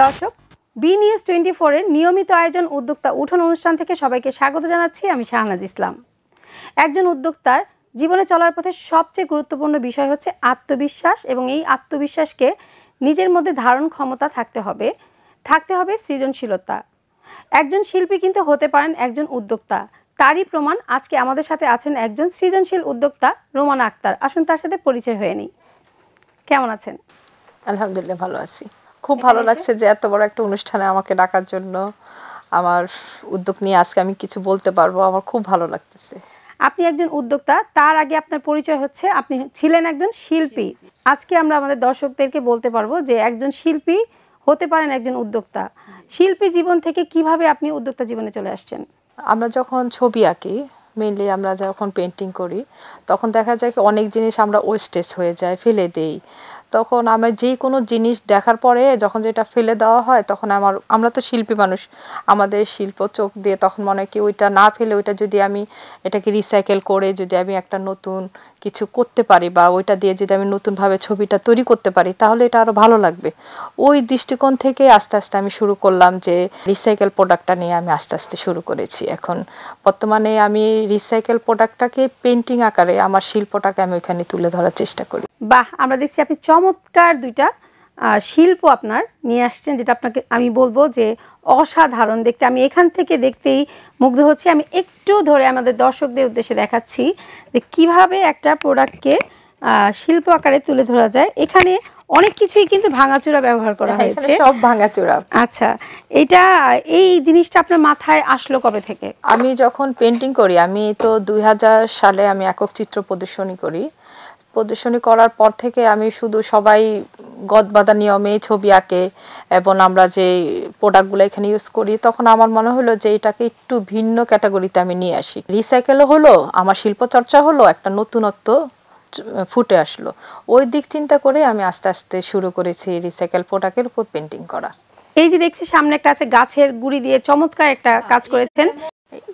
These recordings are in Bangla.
দর্শক বি নিউজ 24 এর নিয়মিত আয়োজন উদ্যোক্তা উঠোন অনুষ্ঠান থেকে সবাইকে স্বাগত জানাচ্ছি। আমি শাহনাজ ইসলাম। একজন উদ্যোক্তার জীবনে চলার পথে সবচেয়ে গুরুত্বপূর্ণ বিষয় হচ্ছে আত্মবিশ্বাস, এবং এই আত্মবিশ্বাসকে নিজের মধ্যে ধারণ ক্ষমতা থাকতে হবে সৃজনশীলতা। একজন শিল্পী কিন্তু হতে পারেন একজন উদ্যোক্তা। তারই প্রমাণ আজকে আমাদের সাথে আছেন একজন সৃজনশীল উদ্যোক্তা রোমানা আক্তার। আসুন তার সাথে পরিচয় হয়ে নিই। কেমন আছেন? আলহামদুলিল্লাহ ভালো আছি। খুব ভালো লাগছে যে এত বড় একটা অনুষ্ঠানে আমাকে ডাকার জন্য। আমার উদ্যোগ নিয়ে আজকে আমি কিছু বলতে পারবো, আমার খুব ভালো লাগতেছে। আপনি একজন উদ্যোক্তা, তার আগে আপনার পরিচয় হচ্ছে আপনি ছিলেন একজন শিল্পী। আজকে আমরা আমাদের দর্শকদেরকে বলতে পারবো যে একজন শিল্পী হতে পারেন একজন উদ্যোক্তা। শিল্পী জীবন থেকে কিভাবে আপনি উদ্যোক্তা জীবনে চলে আসছেন? আমরা যখন ছবি আঁকি, মেইনলি আমরা যখন পেন্টিং করি, তখন দেখা যায় কি অনেক জিনিস আমরা ওয়েস্টেজ হয়ে যায়, ফেলে দেই। তখন আমার যে কোনো জিনিস দেখার পরে যখন যেটা ফেলে দেওয়া হয়, তখন আমরা তো শিল্পী মানুষ, আমাদের শিল্প চোখ দিয়ে তখন মনে হয় কি ওইটা না ফেলে ওইটা যদি আমি এটাকে রিসাইকেল করে যদি আমি একটা নতুন কিছু করতে পারি, বা ওইটা দিয়ে যদি আমি নতুনভাবে ছবিটা তৈরি করতে পারি, তাহলে এটা আরও ভালো লাগবে। ওই দৃষ্টিকোণ থেকে আস্তে আস্তে আমি শুরু করলাম যে রিসাইকেল প্রোডাক্টটা নিয়ে আমি আস্তে আস্তে শুরু করেছি। এখন বর্তমানে আমি রিসাইকেল প্রোডাক্টটাকে পেন্টিং আকারে আমার শিল্পটাকে আমি ওইখানে তুলে ধরার চেষ্টা করি। বাহ, আমরা দেখছি আপনি চমৎকার দুইটা শিল্প আপনার নিয়ে আসছেন, যেটা আপনাকে আমি বলবো যে অসাধারণ দেখতে। আমি এখান থেকে দেখতেই মুগ্ধ হচ্ছি। আমি একটু ধরে আমাদের দর্শকদের উদ্দেশ্যে দেখাচ্ছি যে কিভাবে একটা প্রোডাক্টকে শিল্প আকারে তুলে ধরা যায়। এখানে অনেক কিছুই কিন্তু ভাঙাচোরা ব্যবহার করা হয়েছে, সব ভাঙাচোরা। আচ্ছা, এই জিনিসটা আপনার মাথায় আসলো কবে থেকে? আমি যখন পেন্টিং করি, আমি তো 2000 সালে আমি একক চিত্র প্রদর্শনী করার পর থেকে আমি শুধু সবাই গদবাঁধা নিয়মে ছবি আঁকে, এবং আমরা যে প্রোডাক্টগুলো এখানে ইউজ করি, তখন আমার মনে হলো যে এটাকে একটু ভিন্ন ক্যাটাগরিতে আমি নিয়ে আসি। রিসাইকেলও হলো, আমার শিল্পচর্চা হলো, একটা নতুনত্ব ফুটে আসলো। ওই দিক চিন্তা করে আমি আস্তে আস্তে শুরু করেছি রিসাইকেল প্রোডাক্টের উপর পেন্টিং করা। এই যে দেখছি সামনে একটা আছে গাছের গুঁড়ি দিয়ে চমৎকার একটা কাজ করেছেন।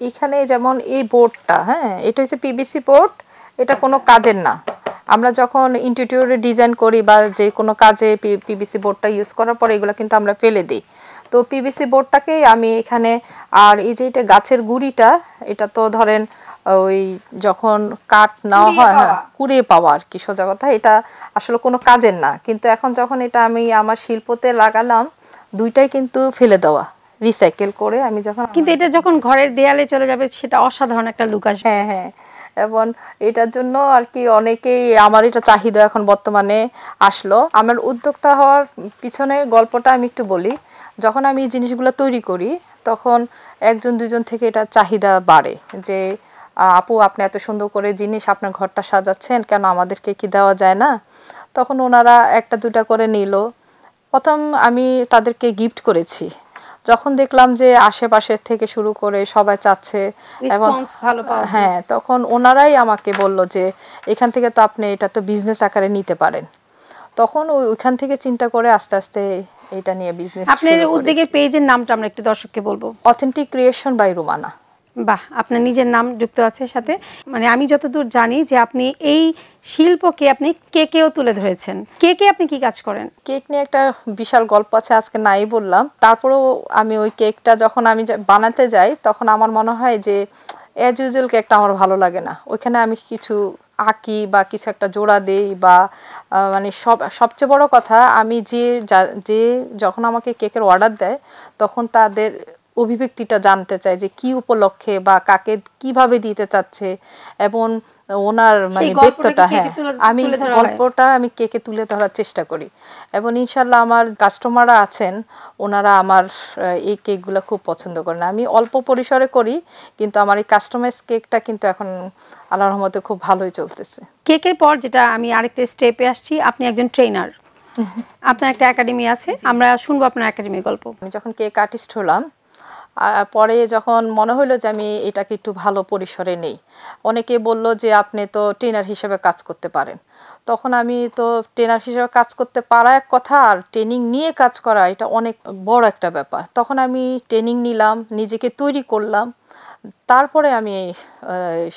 এখানে যেমন এই বোর্ডটা, হ্যাঁ, এটা হচ্ছে পিভিসি বোর্ড, এটা কোনো কাজের না। আমরা যখন ইন্টেরিয়রে ডিজাইন করি বা যে কোনো কাজে পিভিসি বোর্ডটা ইউজ করার পরে এগুলো কিন্তু আমরা ফেলে দিই। তো পিভিসি বোর্ডটাকেই আমি এখানে, আর এই যে এটা গাছের গুঁড়িটা, এটা তো ধরেন ওই যখন কাঠ নেওয়া হয়, হ্যাঁ, কুড়িয়ে পাওয়া আর কি, সোজা কথা। এটা আসলে কোনো কাজের না, কিন্তু এখন যখন এটা আমি আমার শিল্পতে লাগালাম, দুইটাই কিন্তু ফেলে দেওয়া, রিসাইকেল করে আমি যখন, কিন্তু এটা যখন ঘরের দেয়ালে চলে যাবে সেটা অসাধারণ একটা লুক আসবে। হ্যাঁ হ্যাঁ, এবং এটার জন্য আর কি অনেকেই, আমার এটা চাহিদা এখন বর্তমানে আসলো। আমার উদ্যোক্তা হওয়ার পিছনে গল্পটা আমি একটু বলি। যখন আমি এই জিনিসগুলো তৈরি করি, তখন একজন দুজন থেকে এটা চাহিদা বাড়ে যে আপু আপনি এত সুন্দর করে জিনিস আপনার ঘরটা সাজাচ্ছেন, কেন আমাদেরকে কি দেওয়া যায় না? তখন ওনারা একটা দুটা করে নিল। প্রথম আমি তাদেরকে গিফট করেছি। যখন দেখলাম যে আশেপাশের থেকে শুরু করে সবাই চাচ্ছে, এবং হ্যাঁ, তখন ওনারাই আমাকে বলল যে এখান থেকে তো আপনি এটা তো বিজনেস আকারে নিতে পারেন। তখন ওইখান থেকে চিন্তা করে আস্তে আস্তে এটা নিয়ে বিজনেস। আপনার উদ্যোগের পেজের নামটা আমরা একটু দর্শককে বলবো। Authentic creation by Romana. বাহ, আপনার নিজের নাম যুক্ত আছে সাথে। মানে আমি যতদূর জানি যে আপনি এই শিল্পকে আপনি কেকেও তুলে ধরেছেন। কেকে আপনি কি কাজ করেন? কেক নিয়ে একটা বিশাল গল্প আছে, আজকে নাই বললাম। তারপরেও আমি ওই কেকটা যখন আমি বানাতে যাই, তখন আমার মনে হয় যে অ্যাজ ইউজুয়াল কেকটা আমার ভালো লাগে না। ওইখানে আমি কিছু আঁকি বা কিছু একটা জোড়া দেই, বা মানে সবচেয়ে বড় কথা, আমি যে যখন আমাকে কেকের অর্ডার দেয়, তখন তাদের অভিব্যক্তিটা জানতে চাই যে কি উপলক্ষে বা কাকে কিভাবে দিতে চাচ্ছে, এবং ওনার মানে ব্যক্তিটা, হ্যাঁ, আমি গল্পটা আমি কেকে তুলে ধরার চেষ্টা করি। এবং ইনশাল্লাহ আমার কাস্টমাররা আছেন, ওনারা আমার এই কেকগুলো খুব পছন্দ করেন। আমি অল্প পরিসরে করি, কিন্তু আমার এই কাস্টমাইজ কেকটা কিন্তু এখন আল্লাহর রহমতে খুব ভালোই চলতেছে। কেকের পর যেটা আমি আরেকটা স্টেপে আসছি, আপনি একজন ট্রেনার, আপনার একটা একাডেমি আছে, আমরা শুনবো আপনার একাডেমির গল্প। আমি যখন কেক আর্টিস্ট হলাম, আর পরে যখন মনে হলো যে আমি এটাকে একটু ভালো পরিসরে নেই, অনেকে বলল যে আপনি তো ট্রেনার হিসেবে কাজ করতে পারেন। তখন আমি তো ট্রেনার হিসেবে কাজ করতে পারা এক কথা, আর ট্রেনিং নিয়ে কাজ করা এটা অনেক বড় একটা ব্যাপার। তখন আমি ট্রেনিং নিলাম, নিজেকে তৈরি করলাম, তারপরে আমি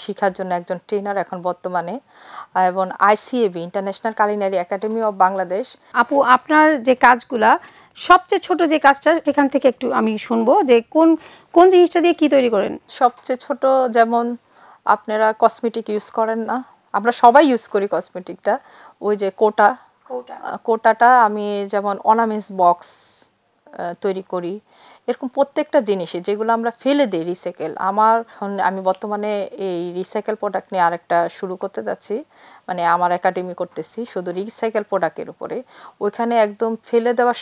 শেখার জন্য একজন ট্রেনার এখন বর্তমানে, এবং ICAB international culinary academy of Bangladesh. আপু, আপনার যে কাজগুলা সবচেয়ে ছোট যে কাজটা এখান থেকে একটু আমি শুনবো যে কোন কোন জিনিসটা দিয়ে কি তৈরি করেন? সবচেয়ে ছোট যেমন আপনারা কসমেটিক ইউজ করেন না, আমরা সবাই ইউজ করি কসমেটিকটা, ওই যে কোটাটা আমি যেমন অর্নামেন্টস বক্স তৈরি করি, এরকম প্রত্যেকটা জিনিসই যেগুলো আমরা ফেলে দিই রিসাইকেল। আমি বর্তমানে এই রিসাইকেল প্রোডাক্ট নিয়ে আরেকটা শুরু করতে যাচ্ছি, মানে আমার একাডেমি করতেছি শুধু রিসাইকেল প্রোডাক্টের উপরে। ওইখানে একদম ফেলে দেওয়া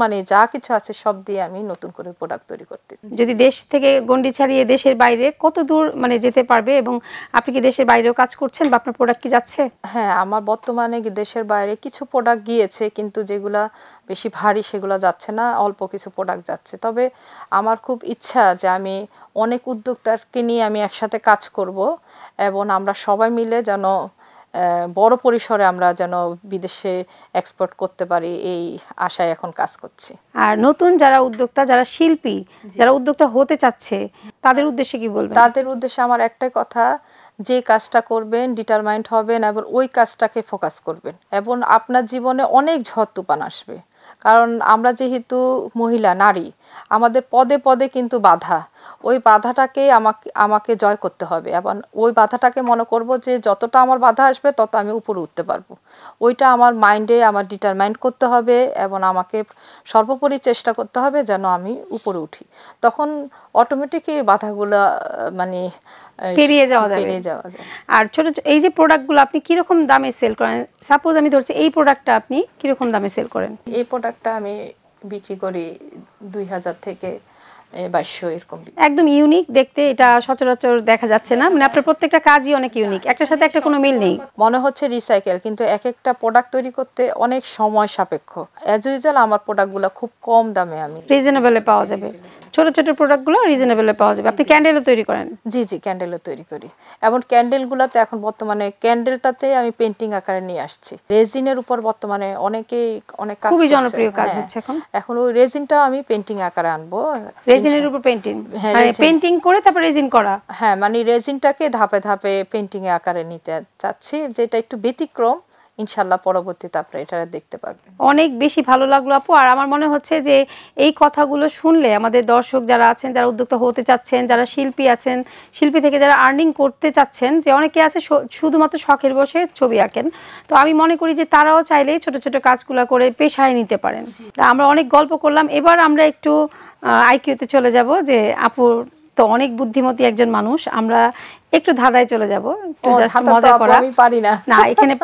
মানে যা কিছু আছে সব দিয়ে আমি নতুন করে প্রোডাক্ট তৈরি করতেছি। যদি দেশ থেকে গণ্ডি ছাড়িয়ে দেশের বাইরে কত দূর মানে যেতে পারবে, এবং আপনি কি দেশের বাইরেও কাজ করছেন বা আপনার প্রোডাক্ট কি যাচ্ছে? হ্যাঁ, আমার বর্তমানে দেশের বাইরে কিছু প্রোডাক্ট গিয়েছে, কিন্তু যেগুলা বেশি ভারী সেগুলো যাচ্ছে না, অল্প কিছু প্রোডাক্ট যাচ্ছে। তবে আমার খুব ইচ্ছা যে আমি অনেক উদ্যোক্তাকে নিয়ে আমি একসাথে কাজ করব, এবং আমরা সবাই মিলে যেন বড় পরিসরে আমরা যেন বিদেশে এক্সপোর্ট করতে পারি, এই আশায় এখন কাজ করছি। আর নতুন যারা উদ্যোক্তা, যারা শিল্পী, যারা উদ্যোক্তা হতে চাচ্ছে, তাদের উদ্দেশ্যে কি বলবেন? তাদের উদ্দেশ্যে আমার একটাই কথা, যে কাজটা করবেন ডিটারমাইন্ড হবেন এবং ওই কাজটাকে ফোকাস করবেন, এবং আপনার জীবনে অনেক ঝড় তুফান আসবে। কারণ আমরা যেহেতু মহিলা নারী, আমাদের পদে পদে কিন্তু বাধা, ওই বাধাটাকে আমাকে জয় করতে হবে, এবং ওই বাধাটাকে মনে করব যে যতটা আমার বাধা আসবে তত আমি উপরে উঠতে পারবো। ওইটা আমার মাইন্ডে আমার ডিটারমাইন্ড করতে হবে, এবং আমাকে সর্বোপরি চেষ্টা করতে হবে যেন আমি উপরে উঠি। তখন অটোমেটিকই বাধাগুলো মানে পেরিয়ে যাওয়া যায়। আর ছোট এই যে প্রোডাক্টগুলো আপনি কিরকম দামে সেল করেন? সাপোজ আমি ধরছি এই প্রোডাক্টটা আপনি কিরকম দামে সেল করেন? এই প্রোডাক্টটা আমি বিক্রি করি 2000 থেকে 2200 এরকম। একদম ইউনিক দেখতে, এটা সচরাচর দেখা যাচ্ছে না, মানে আপনার প্রত্যেকটা কাজই অনেক ইউনিক, একটার সাথে একটা কোনো মিল নেই। মনে হচ্ছে রিসাইকেল, কিন্তু এক একটা প্রোডাক্ট তৈরি করতে অনেক সময় সাপেক্ষ। অ্যাজ ইউজুয়াল আমার প্রোডাক্টগুলো খুব কম দামে আমি রিজনেবলে পাওয়া যাবে, ছোট ছোট প্রোডাক্টগুলো রিজনেবলে পাওয়া যাবে। আপনি ক্যান্ডেলও তৈরি করেন? জি, ক্যান্ডেলও তৈরি করি, এবং ক্যান্ডেলগুলোতে এখন বর্তমানে ক্যান্ডেলটাতে আমি পেন্টিং আকারে নিয়ে আসছি। রেজিনের উপর বর্তমানে অনেক কাজ, খুবই জনপ্রিয় কাজ হচ্ছে এখন ওই রেজিনটা আমি পেন্টিং আকারে আনবো। রেজিনের উপর পেন্টিং, মানে পেন্টিং করে তারপর রেজিন করা? হ্যাঁ, মানে রেজিনটাকে ধাপে ধাপে পেন্টিং এর আকারে নিতে চাচ্ছি, যেটা একটু ব্যতিক্রম। ইনশাআল্লাহ পরবর্তীতে আপনারা এটা দেখতে পারবেন। অনেক বেশি ভালো লাগলো আপু। আর আমার মনে হচ্ছে যে এই কথাগুলো শুনলে আমাদের দর্শক যারা আছেন, যারা উদ্যোক্তা হতে চাচ্ছেন, যারা শিল্পী আছেন, শিল্পী থেকে যারা আর্নিং করতে চাচ্ছেন, যে অনেকে আছে শুধুমাত্র শখের বসে ছবি আঁকেন, তো আমি মনে করি যে তারাও চাইলে ছোট ছোট কাজগুলো করে পেশায় নিতে পারেন। তা আমরা অনেক গল্প করলাম, এবার আমরা একটু আইকিউতে চলে যাব। যে আপুর তো অনেক বুদ্ধিমতী একজন মানুষ, আমরা একটু ধাঁধায় চলে যাব, একটু জাস্ট মজা করা। আমি পারি না এখানে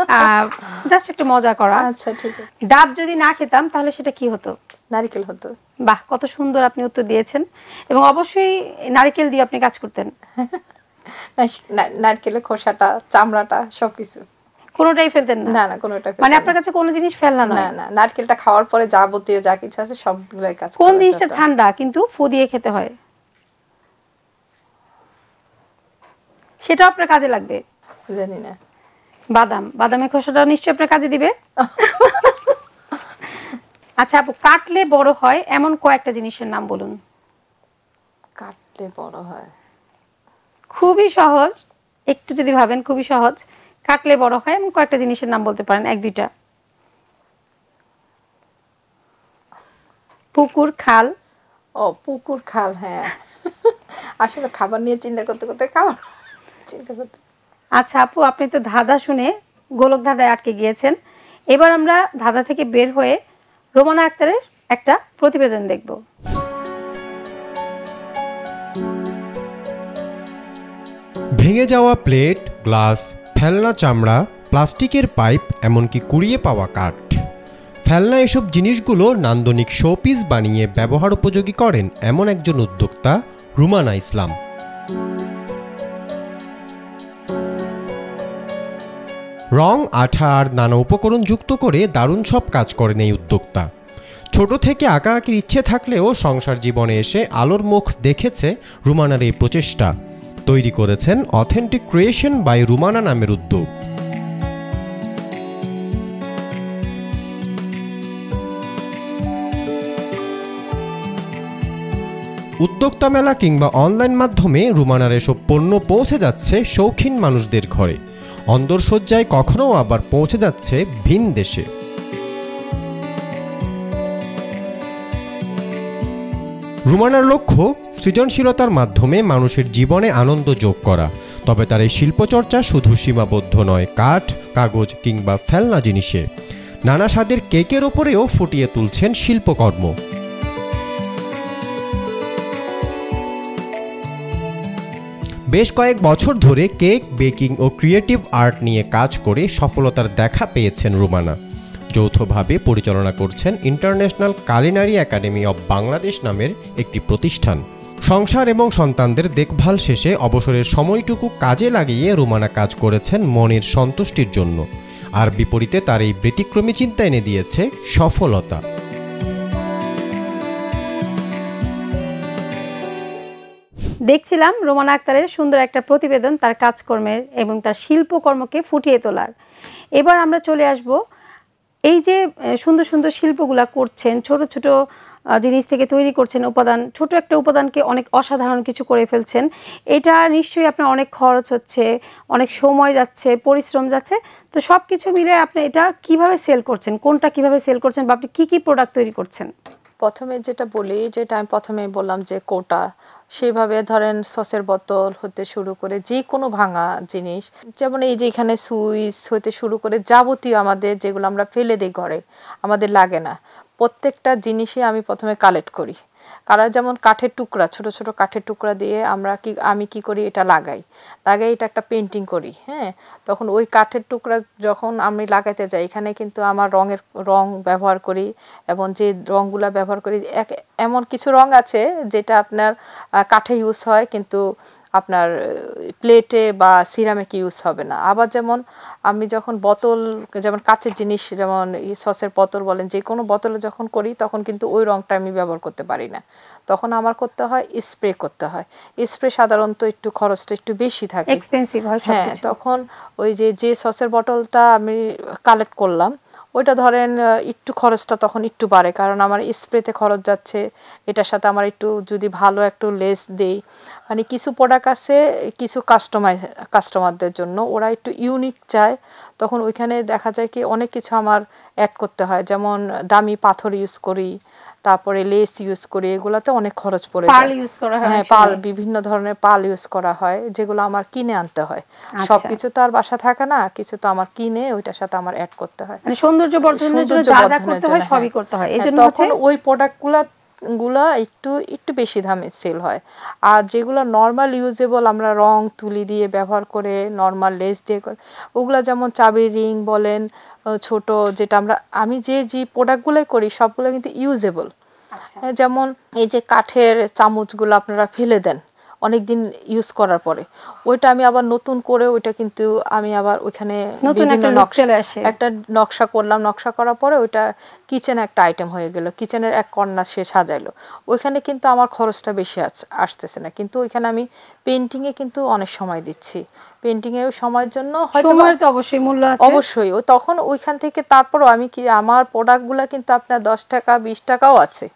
জাস্ট একটু মজা করা। আচ্ছা, ঠিক আছে। ডাব যদি না খেতাম তাহলে সেটা কি হতো? নারকেল হতো। বাহ, কত সুন্দর আপনি উত্তর দিয়েছেন, এবং অবশ্যই নারকেল দিয়ে আপনি কাজ করতেন। নারকেলের খোসাটা, চামড়াটা, সবকিছু কোনোটাই ফেলতেন না? না, কোনোটা। মানে আপনার কাছে কোনো জিনিস ফেলনা নয়? না, নারকেলটা খাওয়ার পরে যাবতীয় যা কিছু আছে সবগুলাই কাজ। কোন জিনিসটা ঠান্ডা কিন্তু ফু দিয়ে খেতে হয়? সেটা আপনার কাজে লাগবে? জানি না। বাদামের খোসাটা নিশ্চয়ই আপনার কাজে দিবে। আচ্ছা আপু, কাটলে বড় হয় এমন কয়েকটা জিনিসের নাম বলুন। কাটলে বড় হয়? খুবই সহজ, একটু যদি ভাবেন, খুবই সহজ। কাটলে বড় হয় এমন কয়েকটা জিনিসের নাম বলতে পারেন, এক দুইটা। পুকুর, খাল। ও, পুকুর, খাল, হ্যাঁ। আসলে খাবার নিয়ে চিন্তা করতে করতে খাবার চিন্তা করতে। আচ্ছা আপু, আপনি তো ধাঁধা শুনে গোলক ধাঁধায় আটকে গিয়েছেন। এবার আমরা ধাঁধা থেকে বের হয়ে রোমানা আক্তারের একটা প্রতিবেদন দেখব। ভেঙে যাওয়া প্লেট, গ্লাস, ফেলনা চামড়া, প্লাস্টিকের পাইপ, এমনকি কুড়িয়ে পাওয়া কাঠ, ফেলনা, এসব জিনিসগুলো নান্দনিক শোপিস বানিয়ে ব্যবহার উপযোগী করেন এমন একজন উদ্যোক্তা, রুমানা ইসলাম। রং, আঠা আর নানা উপকরণ যুক্ত করে দারুণ সব কাজ করেন এই উদ্যোক্তা। ছোট থেকে আঁকাআঁকির ইচ্ছে থাকলেও সংসার জীবনে এসে আলোর মুখ দেখেছে রুমানার এই প্রচেষ্টা। তৈরি করেছেন অথেন্টিক ক্রিয়েশন বাই রুমানা নামের উদ্যোগ। উদ্যোক্তা মেলা কিংবা অনলাইন মাধ্যমে রুমানার এসব পণ্য পৌঁছে যাচ্ছে শৌখিন মানুষদের ঘরে, অন্দরসজ্জায় কখনো আবার পৌঁছে যাচ্ছে ভিন দেশে। রুমানার লক্ষ্য সৃজনশীলতার মাধ্যমে মানুষের জীবনে আনন্দ যোগ করা। তবে তার এই শিল্পচর্চা শুধু সীমাবদ্ধ নয় কাঠ, কাগজ কিংবা ফেলনা জিনিসে। নানা স্বাদের কেকের ওপরেও ফুটিয়ে তুলছেন শিল্পকর্ম। বেশ কয়েক বছর ধরে কেক, বেকিং ও ক্রিয়েটিভ আর্ট নিয়ে কাজ করে সফলতার দেখা পেয়েছেন রুমানা। যৌথভাবে পরিচালনা করছেন international culinary academy of Bangladesh নামের একটি প্রতিষ্ঠান। সংসার এবং সন্তানদের দেখভাল শেষে অবসরের সময়টুকু কাজে লাগিয়ে রুমানা কাজ করেছেন মনের সন্তুষ্টির জন্য। আর বিপরীতে তার এই ব্যতিক্রমী চিন্তা এনে দিয়েছে সফলতা। দেখছিলাম রুমানা আক্তারের সুন্দর একটা প্রতিবেদন তার কাজকর্মের এবং তার শিল্পকর্মকে ফুটিয়ে তোলার। এবার আমরা চলে আসব এই যে সুন্দর সুন্দর শিল্পগুলা করছেন, ছোট ছোট জিনিস থেকে তৈরি করছেন উপাদান, ছোট একটা উপাদানকে অনেক অসাধারণ কিছু করে ফেলছেন। এটা নিশ্চয়ই আপনার অনেক খরচ হচ্ছে, অনেক সময় যাচ্ছে, পরিশ্রম যাচ্ছে। তো সব কিছু মিলে আপনি এটা কিভাবে সেল করছেন, কোনটা কিভাবে সেল করছেন, বা আপনি কী কী প্রোডাক্ট তৈরি করছেন? প্রথমে যেটা বলি, যেটা আমি প্রথমে বললাম যে কোটা, সেভাবে ধরেন সসের বোতল হতে শুরু করে যে কোনো ভাঙা জিনিস, যেমন এই যে এখানে সুইচ হতে শুরু করে যাবতীয় আমাদের যেগুলো আমরা ফেলে দিই ঘরে, আমাদের লাগে না, প্রত্যেকটা জিনিসই আমি প্রথমে কালেক্ট করি। কালার যেমন কাঠের টুকরা, ছোট ছোট কাঠের টুকরা দিয়ে আমি কি করি, এটা লাগাই এটা একটা পেন্টিং করি। হ্যাঁ, তখন ওই কাঠের টুকরা যখন আমি লাগাইতে যাই, এখানে কিন্তু আমার রং ব্যবহার করি, এবং যে রঙগুলা ব্যবহার করি এমন কিছু রং আছে যেটা আপনার কাঠে ইউজ হয় কিন্তু আপনার প্লেটে বা সিরামিক ইউজ হবে না। আবার যেমন আমি যখন বোতল, যেমন কাচের জিনিস, যেমন সসের বোতল বলেন, যে কোনো বোতলে যখন করি তখন কিন্তু ওই রংটা আমি ব্যবহার করতে পারি না, তখন আমার করতে হয় স্প্রে করতে হয়। স্প্রে সাধারণত একটু খরচটা একটু বেশি থাকে, এক্সপেন্সিভ হয়। হ্যাঁ, তখন ওই যে সসের বোতলটা আমি কালেক্ট করলাম, ওইটা ধরেন একটু খরচটা তখন একটু বাড়ে, কারণ আমার স্প্রেতে খরচ যাচ্ছে, এটার সাথে আমার একটু যদি ভালো একটু লেস দেই, মানে কিছু প্রোডাক্ট আছে কিছু কাস্টমারদের জন্য ওরা একটু ইউনিক চায়, তখন ওইখানে দেখা যায় কি অনেক কিছু আমার অ্যাড করতে হয়, যেমন দামি পাথর ইউজ করি, তারপরে লেস ইউজ করি, এগুলাতে অনেক খরচ পড়ে যায়। পার্ল ইউজ করা হয়, হ্যাঁ, পার্ল, বিভিন্ন ধরনের পার্ল ইউজ করা হয়, যেগুলো আমার কিনে আনতে হয়। সবকিছু তো আর বাসা থাকে না, কিছু তো আমার কিনে ওইটার সাথে আমার অ্যাড করতে হয়, মানে সৌন্দর্য বর্ধনের জন্য যা যা করতে হয় সবই করতে হয়। এইজন্য তখন ওই প্রোডাক্টগুলা একটু বেশি দামে সেল হয়। আর যেগুলো নর্মাল ইউজেবল, আমরা রং তুলি দিয়ে ব্যবহার করে, নর্মাল লেস দিয়ে করে, ওগুলা যেমন চাবির রিং বলেন, ছোট যেটা আমি যে প্রোডাক্টগুলোই করি সবগুলো কিন্তু ইউজেবল। যেমন এই যে কাঠের চামচগুলো আপনারা ফেলে দেন অনেক দিন ইউজ করার পরে, ওইটা আমি আবার নতুন করে ওইটা কিন্তু আমি আবার ওইখানে একটা নকশা করলাম, নকশা করার পরে ওইটা কিচেনে একটা আইটেম হয়ে গেল, কিচেনের এক কর্নার সে সাজাইলো, ওইখানে কিন্তু আমার খরচটা বেশি আসতেছে না, কিন্তু ওইখানে আমি পেন্টিংয়ে কিন্তু অনেক সময় দিচ্ছি, পেন্টিংয়ে ওই সময়ের জন্য হয়তো অবশ্যই মূল্য আছে, অবশ্যই। ও তখন ওইখান থেকে তারপরও আমি কি আমার প্রোডাক্টগুলো কিন্তু আপনার 10 টাকা 20 টাকাও আছে,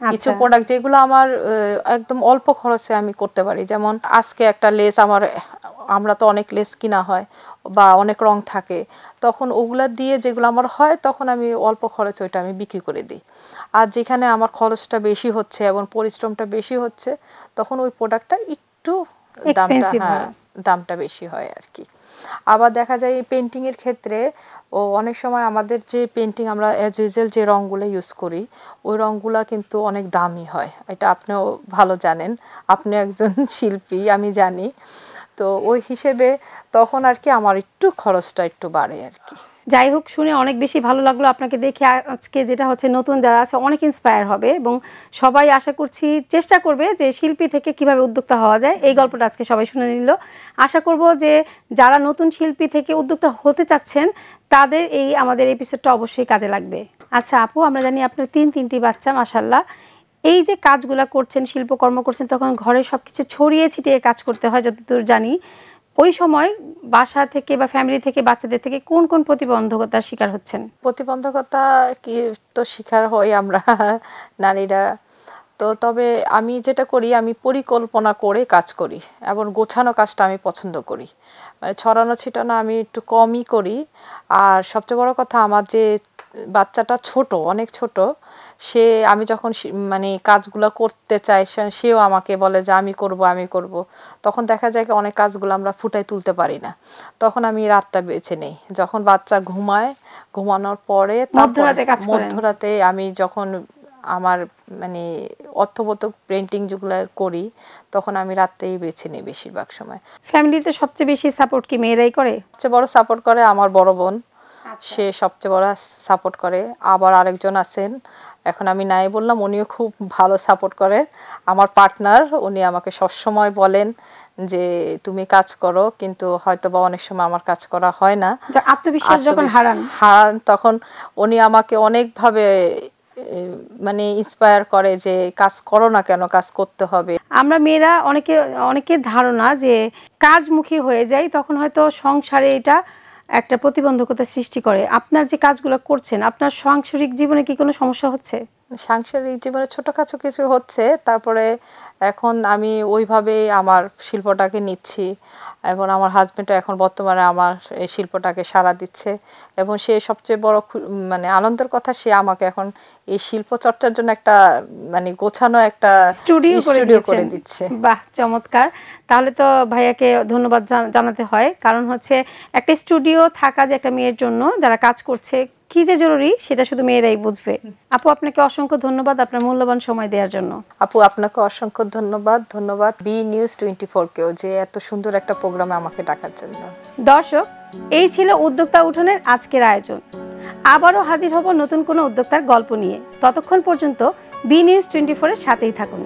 কিছু প্রোডাক্ট যেগুলো আমার একদম অল্প খরচে আমি করতে পারি। যেমন আজকে একটা লেস আমরা তো অনেক লেস কিনা হয় বা অনেক রং থাকে, তখন ওগুলা দিয়ে যেগুলো আমার হয় তখন আমি অল্প খরচে ওইটা আমি বিক্রি করে দিই। আর যেখানে আমার খরচটা বেশি হচ্ছে এবং পরিশ্রমটা বেশি হচ্ছে, তখন ওই প্রোডাক্টটা একটু দামটা বেশি হয় আর কি। আবার দেখা যায় পেন্টিংয়ের ক্ষেত্রে অনেক সময় আমাদের যে পেন্টিং আমরা অ্যাজ ইউজুয়াল যে রঙগুলো ইউজ করি, ওই রঙগুলো কিন্তু অনেক দামি হয়, এটা আপনিও ভালো জানেন, আপনি একজন শিল্পী আমি জানি। তো ওই হিসেবে তখন আর কি আমার একটু খরচটা একটু বাড়ে আর কি। যাই হোক, শুনে অনেক বেশি ভালো লাগলো আপনাকে দেখে। আজকে যেটা হচ্ছে, নতুন যারা আছে অনেক ইন্সপায়ার হবে এবং সবাই আশা করছি চেষ্টা করবে যে শিল্পী থেকে কিভাবে উদ্যোক্তা হওয়া যায়। এই গল্পটা আজকে সবাই শুনে নিল। আশা করব যে যারা নতুন শিল্পী থেকে উদ্যোক্তা হতে চাচ্ছেন তাদের আমাদের এপিসোডটা অবশ্যই কাজে লাগবে। আচ্ছা আপু, আমরা জানি আপনার তিনটি বাচ্চা, মাশাআল্লাহ। এই যে কাজগুলা করছেন, শিল্পকর্ম করছেন, তখন ঘরে সব কিছু ছড়িয়ে ছিটিয়ে কাজ করতে হয় যতদূর জানি। ওই সময় বাসা থেকে বা ফ্যামিলি থেকে, বাচ্চাদের থেকে কোন কোন প্রতিবন্ধকতার শিকার হচ্ছেন? প্রতিবন্ধকতা কি তো শিকার হই আমরা নারীরা। তো তবে আমি যেটা করি, আমি পরিকল্পনা করে কাজ করি এবং গোছানো কাজটা আমি পছন্দ করি, মানে ছড়ানো ছিটানো আমি একটু কমই করি। আর সবচেয়ে বড় কথা, আমার যে বাচ্চাটা ছোট, অনেক ছোট, সে আমি যখন মানে কাজগুলো করতে চাই সেও আমাকে বলে যে আমি করব। তখন দেখা যায় কি অনেক কাজগুলো আমরা ফুটাই তুলতে পারি না, তখন আমি রাতটা বেছে নেই। যখন বাচ্চা ঘুমানোর পরে মধ্যরাতে আমি যখন আমার মানে অর্থবোধক পেইন্টিং যেগুলো করি, তখন আমি রাতেই বেছে নিই বেশিরভাগ সময়। ফ্যামিলিতে সবচেয়ে বেশি সাপোর্ট কি মেয়েরাই করে? সবচেয়ে বড় সাপোর্ট করে আমার বড় বোন, সে সবচেয়ে বড় সাপোর্ট করে। আবার আরেকজন আছেন, এখন আমি নাই বললাম, উনিও খুব ভালো সাপোর্ট করে। আমার পার্টনার, উনি আমাকে সবসময় বলেন যে তুমি কাজ করো, কিন্তু হয়তো বা অনেক সময় আমার কাজ করা হয় না। আত্মবিশ্বাস যখন হারান তখন উনি আমাকে অনেকভাবে মানে ইন্সপায়ার করে যে কাজ করো না কেন, কাজ করতে হবে। আমরা মেয়েরা অনেকের ধারণা যে কাজমুখী হয়ে যায়, তখন হয়তো সংসারে এটা একটা প্রতিবন্ধকতা সৃষ্টি করে। আপনার যে কাজগুলো করছেন, আপনার সাংসারিক জীবনে কি কোনো সমস্যা হচ্ছে? সাংসারিক জীবনে ছোটখাটো কিছু হচ্ছে, তারপরে এখন আমি ওইভাবে আমার শিল্পটাকে নিচ্ছি, এবং আমার হাজবেন্ডও এখন বর্তমানে আমার এই শিল্পটাকে সাড়া দিচ্ছে। এবং সে সবচেয়ে বড় মানে আনন্দের কথা, সে আমাকে এখন এই শিল্প চর্চার জন্য একটা মানে গোছানো একটা স্টুডিও করে দিচ্ছে। বাহ, চমৎকার। তাহলে তো ভাইয়াকে ধন্যবাদ জানাতে হয়, কারণ হচ্ছে একটা স্টুডিও থাকা যে একটা মেয়ের জন্য যারা কাজ করছে কি যে জরুরি, সেটা শুধু মেয়েরাই বুঝবে। আপু, আপনাকে অসংখ্য ধন্যবাদ আপনার মূল্যবান সময় দেওয়ার জন্য। আপু, আপনাকে অসংখ্য ধন্যবাদ বি নিউজ 24 কেও যে এত সুন্দর একটা প্রোগ্রামে আমাকে ডাকার জন্য। দর্শক, এই ছিল উদ্যোক্তা উঠোনের আজকের আয়োজন। আবারও হাজির হব নতুন কোনো উদ্যোক্তার গল্প নিয়ে। ততক্ষণ পর্যন্ত বি নিউজ 24 এর সাথেই থাকুন।